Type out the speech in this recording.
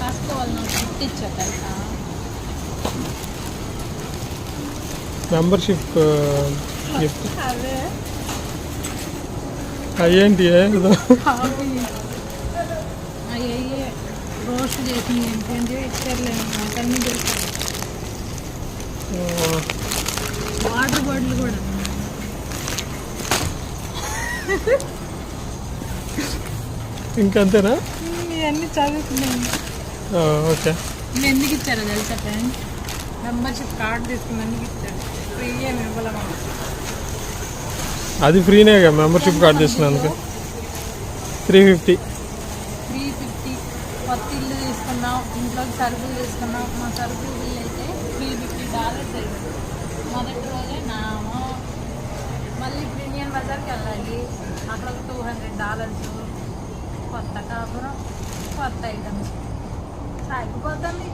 రాసుకోవాలి నాకు గిఫ్ట్ ఇచ్చా తెలుసా. మెంబర్షిప్ గిఫ్ట్ అదే అయ్యేంటి ఏదో అయ్యే రోస్ట్ చేసింది ఏంటంటే ఇచ్చారులేము నాకన్నీ దొరుకుతాయి. వాటర్ బాటిల్ కూడా ఇంకంతేనా? ఇవన్నీ చదువుకున్నాను. ఓకే. నేను ఎందుకు ఇచ్చారో తెలుసా ఫ్రెండ్స్, మెంబర్షిప్ కార్డు తీసుకుని ఎందుకు ఇచ్చారు, ఫ్రీ ఏమి ఇవ్వలేము. అది ఫ్రీనేగా మెంబర్షిప్ కార్డు తీసుకున్నందుకు. 350. 350. కొత్త ఇల్లు తీసుకున్నాం, ఇంట్లోకి సరుకులు తీసుకున్నాం. మా సరుకులు బిల్లు అయితే $350 అయింది మొదటి రోజే. నామో మళ్ళీ ప్రీమియం బజార్కి వెళ్ళాలి, అక్కడ ఒక $200. కొత్త కాపురం, కొత్త ఐటమ్స్ సాగిపోతుంది.